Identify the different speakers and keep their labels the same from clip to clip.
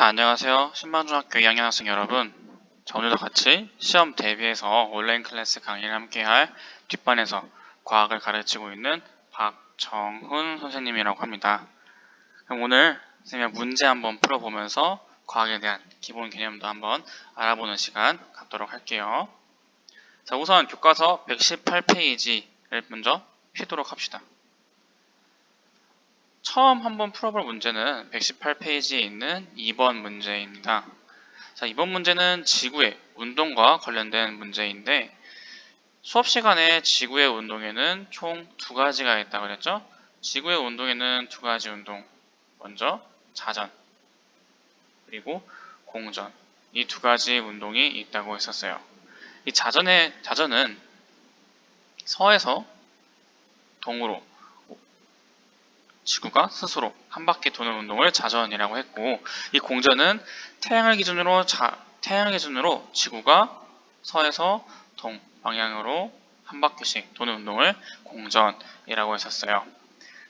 Speaker 1: 자, 안녕하세요. 신방중학교 2학년 학생 여러분. 자, 오늘도 같이 시험 대비해서 온라인 클래스 강의를 함께할 뒷반에서 과학을 가르치고 있는 박정훈 선생님이라고 합니다. 그럼 오늘 선생님의 문제 한번 풀어보면서 과학에 대한 기본 개념도 한번 알아보는 시간 갖도록 할게요. 자, 우선 교과서 118페이지를 먼저 펴도록 합시다. 처음 한번 풀어볼 문제는 118페이지에 있는 2번 문제입니다. 자, 이번 문제는 지구의 운동과 관련된 문제인데 수업 시간에 지구의 운동에는 총 두 가지가 있다고 그랬죠? 지구의 운동에는 두 가지 운동. 먼저 자전, 그리고 공전. 이 두 가지 운동이 있다고 했었어요. 이 자전은 서에서 동으로 지구가 스스로 한 바퀴 도는 운동을 자전이라고 했고, 이 공전은 태양을 기준으로 지구가 서에서 동 방향으로 한 바퀴씩 도는 운동을 공전이라고 했었어요.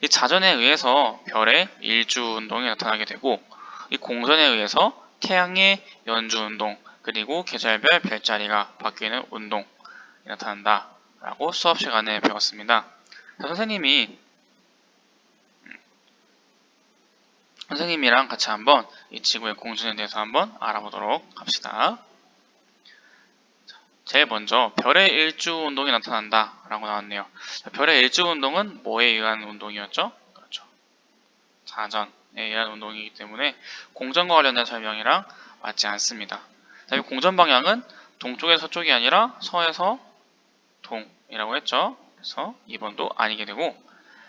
Speaker 1: 이 자전에 의해서 별의 일주 운동이 나타나게 되고, 이 공전에 의해서 태양의 연주 운동, 그리고 계절별 별자리가 바뀌는 운동이 나타난다 라고 수업 시간에 배웠습니다. 선생님이랑 같이 한번 이 지구의 공전에 대해서 한번 알아보도록 합시다. 제일 먼저 별의 일주 운동이 나타난다 라고 나왔네요. 별의 일주 운동은 뭐에 의한 운동이었죠? 그렇죠. 자전에 의한 운동이기 때문에 공전과 관련된 설명이랑 맞지 않습니다. 이 공전 방향은 동쪽에서 서쪽이 아니라 서에서 동이라고 했죠. 그래서 2번도 아니게 되고,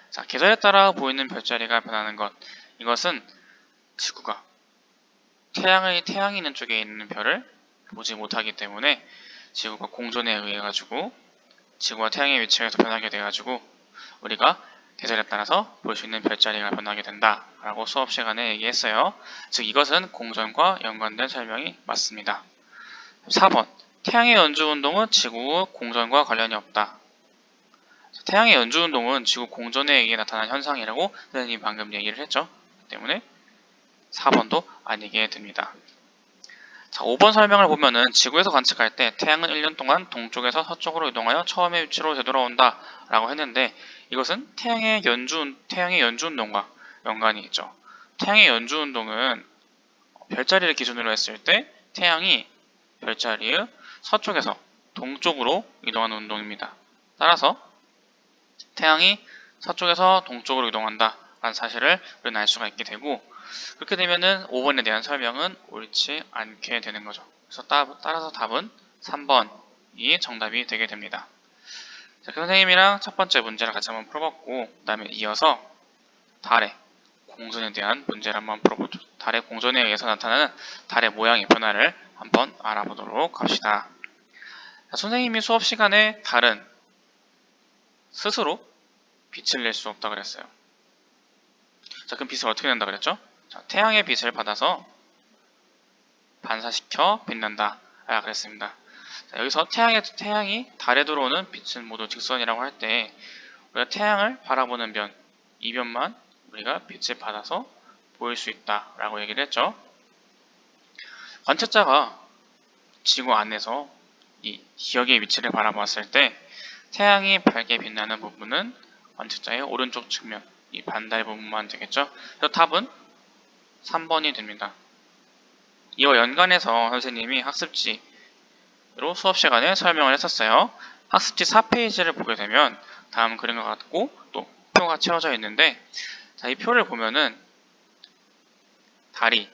Speaker 1: 자, 계절에 따라 보이는 별자리가 변하는 것, 이것은 지구가 태양이 있는 쪽에 있는 별을 보지 못하기 때문에 지구가 공전에 의해 가지고 지구와 태양의 위치에서 변하게 돼 가지고 우리가 계절에 따라서 볼 수 있는 별자리가 변하게 된다 라고 수업 시간에 얘기했어요. 즉 이것은 공전과 연관된 설명이 맞습니다. 4번 태양의 연주 운동은 지구 공전과 관련이 없다. 태양의 연주 운동은 지구 공전에 의해 나타난 현상이라고 선생님이 방금 얘기를 했죠. 때문에 4번도 아니게 됩니다. 자, 5번 설명을 보면은 지구에서 관측할 때 태양은 1년 동안 동쪽에서 서쪽으로 이동하여 처음의 위치로 되돌아온다 라고 했는데, 이것은 태양의 연주 운동과 연관이 있죠. 태양의 연주 운동은 별자리를 기준으로 했을 때 태양이 별자리의 서쪽에서 동쪽으로 이동하는 운동입니다. 따라서 태양이 서쪽에서 동쪽으로 이동한다 라는 사실을 우리는 알 수가 있게 되고, 그렇게 되면은 5번에 대한 설명은 옳지 않게 되는 거죠. 그래서 따라서 답은 3번이 정답이 되게 됩니다. 자, 선생님이랑 첫 번째 문제를 같이 한번 풀어봤고, 그 다음에 이어서 달의 공전에 대한 문제를 한번 풀어보죠. 달의 공전에 의해서 나타나는 달의 모양의 변화를 한번 알아보도록 합시다. 자, 선생님이 수업 시간에 달은 스스로 빛을 낼 수 없다 그랬어요. 자, 그럼 빛을 어떻게 낸다 그랬죠? 자, 태양의 빛을 받아서 반사시켜 빛난다 라고 그랬습니다. 자, 여기서 태양이 달에 들어오는 빛은 모두 직선이라고 할 때 우리가 태양을 바라보는 변, 이 변만 우리가 빛을 받아서 보일 수 있다 라고 얘기를 했죠. 관측자가 지구 안에서 이 기억의 위치를 바라봤을 때 태양이 밝게 빛나는 부분은 관측자의 오른쪽 측면, 이 반달 부분만 되겠죠. 그래서 답은 3번이 됩니다. 이와 연관해서 선생님이 학습지로 수업 시간에 설명을 했었어요. 학습지 4페이지를 보게 되면 다음 그림과 같고 또 표가 채워져 있는데, 자, 이 표를 보면은 달이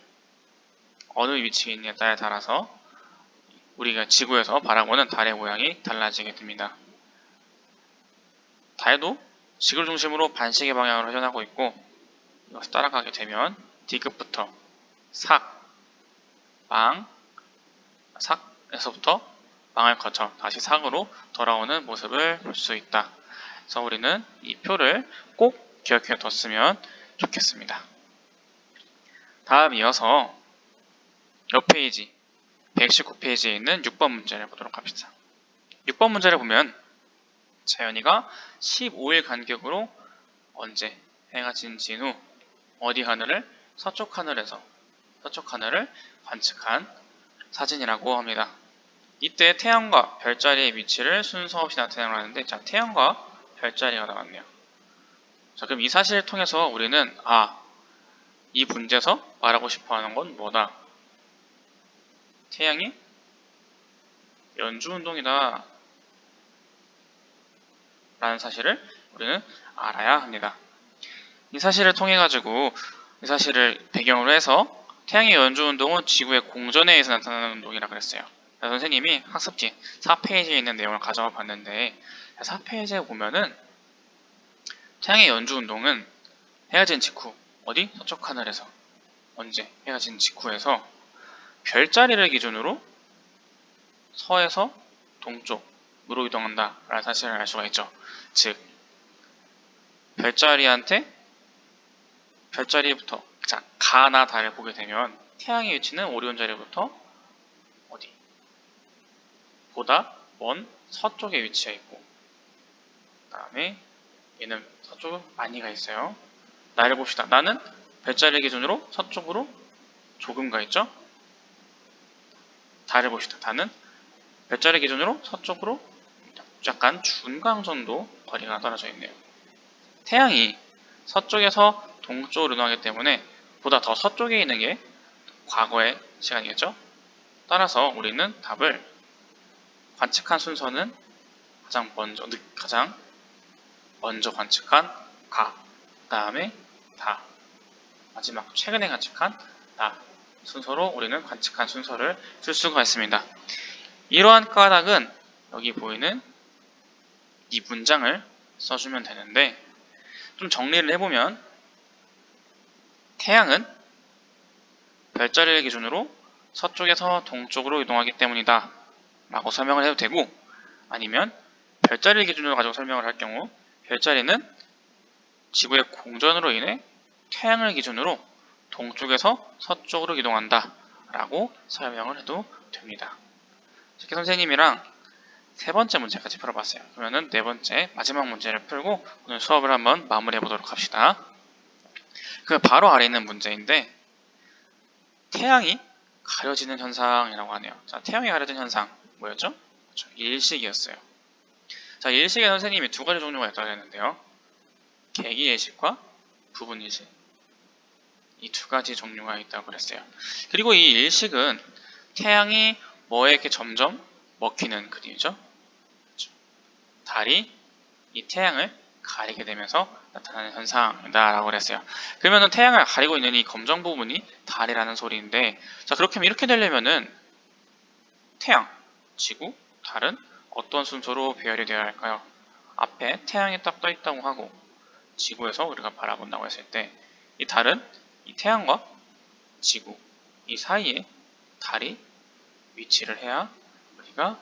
Speaker 1: 어느 위치에 있느냐에 따라서 우리가 지구에서 바라보는 달의 모양이 달라지게 됩니다. 달도 지구를 중심으로 반시계 방향으로 회전하고 있고, 이것을 따라가게 되면 D급부터 sak에서부터 망을 거쳐 다시 상으로 돌아오는 모습을 볼 수 있다. 그래서 우리는 이 표를 꼭 기억해 뒀으면 좋겠습니다. 다음 이어서 옆 페이지 119페이지에 있는 6번 문제를 보도록 합시다. 6번 문제를 보면 자연이가 15일 간격으로 언제 해가 진 후 어디 하늘을 서쪽 하늘에서 서쪽 하늘을 관측한 사진이라고 합니다. 이때 태양과 별자리의 위치를 순서 없이 나타내라는데, 자, 태양과 별자리가 나왔네요. 자, 그럼 이 사실을 통해서 우리는 이 문제에서 말하고 싶어 하는 건 뭐다? 태양이 연주운동이다 라는 사실을 우리는 알아야 합니다. 이 사실을 통해 가지고 이 사실을 배경으로 해서 태양의 연주운동은 지구의 공전에 의해서 나타나는 운동이라 그랬어요. 선생님이 학습지 4페이지에 있는 내용을 가져와 봤는데, 4페이지에 보면은 태양의 연주운동은 해가 진 직후, 어디? 서쪽 하늘에서. 언제? 해가 진 직후에서 별자리를 기준으로 서에서 동쪽으로 이동한다 라는 사실을 알 수가 있죠. 즉, 별자리부터, 자, 가나 달을 보게 되면 태양의 위치는 오리온 자리부터 어디? 보다 먼 서쪽에 위치해 있고, 그 다음에 얘는 서쪽에 많이 가 있어요. 나를 봅시다. 나는 별자리 기준으로 서쪽으로 조금 가 있죠? 달을 봅시다. 달은 별자리 기준으로 서쪽으로 약간 중간 정도 거리가 떨어져 있네요. 태양이 서쪽에서 동쪽으로 이동하기 때문에 보다 더 서쪽에 있는 게 과거의 시간이겠죠? 따라서 우리는 답을 관측한 순서는 가장 먼저 관측한 가, 그 다음에 다, 마지막 최근에 관측한 나 순서로 우리는 관측한 순서를 쓸 수가 있습니다. 이러한 까닭은 여기 보이는 이 문장을 써주면 되는데, 좀 정리를 해보면 태양은 별자리를 기준으로 서쪽에서 동쪽으로 이동하기 때문이다 라고 설명을 해도 되고, 아니면 별자리를 기준으로 가지고 설명을 할 경우 별자리는 지구의 공전으로 인해 태양을 기준으로 동쪽에서 서쪽으로 이동한다 라고 설명을 해도 됩니다. 이렇게 선생님이랑 세 번째 문제까지 풀어봤어요. 그러면은 네 번째 마지막 문제를 풀고 오늘 수업을 한번 마무리해 보도록 합시다. 그 바로 아래 있는 문제인데, 태양이 가려지는 현상이라고 하네요. 자, 태양이 가려지는 현상 뭐였죠? 그렇죠. 일식이었어요. 자, 일식의 선생님이 두 가지 종류가 있다고 했는데요. 개기일식과 부분일식. 이 두 가지 종류가 있다고 그랬어요. 그리고 이 일식은 태양이 뭐에 이렇게 점점 먹히는 그림이죠. 그렇죠. 달이 이 태양을 가리게 되면서 나타나는 현상이다 라고 그랬어요. 그러면은 태양을 가리고 있는 이 검정 부분이 달이라는 소리인데, 자, 그렇게 하면 이렇게 되려면은 태양, 지구, 달은 어떤 순서로 배열이 되어야 할까요? 앞에 태양이 딱 떠 있다고 하고 지구에서 우리가 바라본다고 했을 때 이 달은 이 태양과 지구 이 사이에 달이 위치를 해야 우리가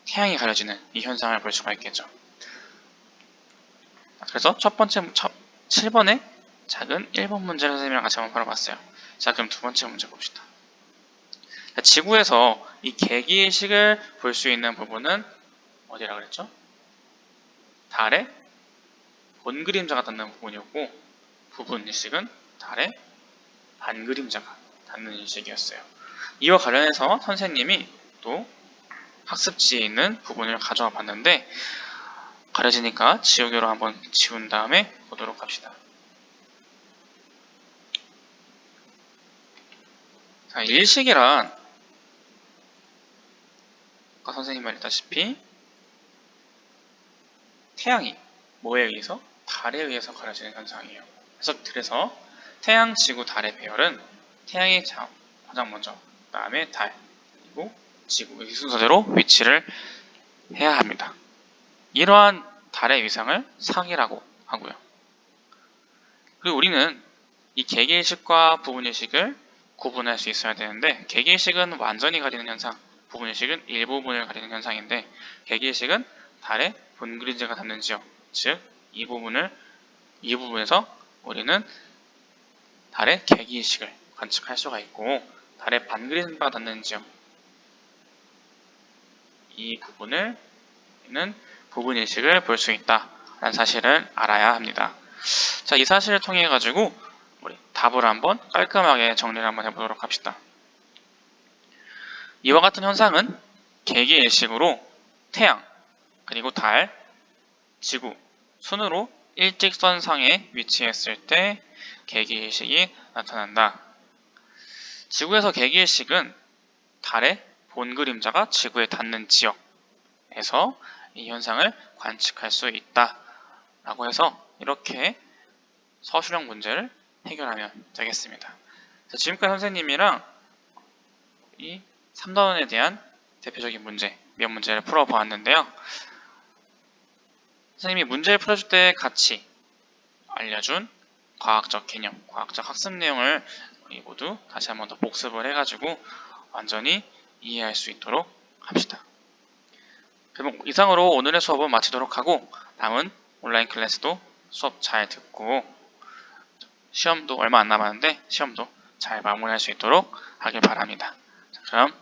Speaker 1: 태양이 가려지는 이 현상을 볼 수가 있겠죠. 그래서 첫 번째 7번의 작은 1번 문제를 선생님이랑 같이 한번 풀어봤어요. 자, 그럼 두 번째 문제 봅시다. 자, 지구에서 이 개기일식을 볼 수 있는 부분은 어디라 그랬죠? 달의 본 그림자가 닿는 부분이었고, 부분일식은 달의 반 그림자가 닿는 일식이었어요. 이와 관련해서 선생님이 또 학습지에 있는 부분을 가져와 봤는데, 가려지니까 지우개로 한번 지운 다음에 보도록 합시다. 자, 일식이란 아까 선생님 말했다시피 태양이 뭐에 의해서? 달에 의해서 가려지는 현상이에요. 그래서 태양, 지구, 달의 배열은 태양이 가장 먼저, 그 다음에 달, 그리고 지구 이 순서대로 위치를 해야 합니다. 이러한 달의 위상을 상이라고 하고요. 그리고 우리는 이 개개일식과 부분일식을 구분할 수 있어야 되는데, 개개일식은 완전히 가리는 현상, 부분일식은 일부분을 가리는 현상인데, 개개일식은 달의 본 그림자가 닿는 지역, 즉 이 부분에서 우리는 달의 개기일식을 관측할 수가 있고, 달의 반그림자가 닿는 지역 이 부분을 우리는 부분일식을 볼 수 있다라는 사실을 알아야 합니다. 자, 이 사실을 통해 가지고 우리 답을 한번 깔끔하게 정리를 한번 해보도록 합시다. 이와 같은 현상은 계기일식으로 태양, 그리고 달, 지구, 순으로 일직선상에 위치했을 때 계기일식이 나타난다. 지구에서 계기일식은 달의 본 그림자가 지구에 닿는 지역에서 이 현상을 관측할 수 있다 라고 해서 이렇게 서술형 문제를 해결하면 되겠습니다. 지금까지 선생님이랑 이 3단원에 대한 대표적인 문제, 몇 문제를 풀어보았는데요. 선생님이 문제를 풀어줄 때 같이 알려준 과학적 개념, 과학적 학습 내용을 우리 모두 다시 한번 더 복습을 해가지고 완전히 이해할 수 있도록 합시다. 그럼 이상으로 오늘의 수업은 마치도록 하고 남은 온라인 클래스도 수업 잘 듣고 시험도 얼마 안 남았는데 시험도 잘 마무리할 수 있도록 하길 바랍니다. 자, 그럼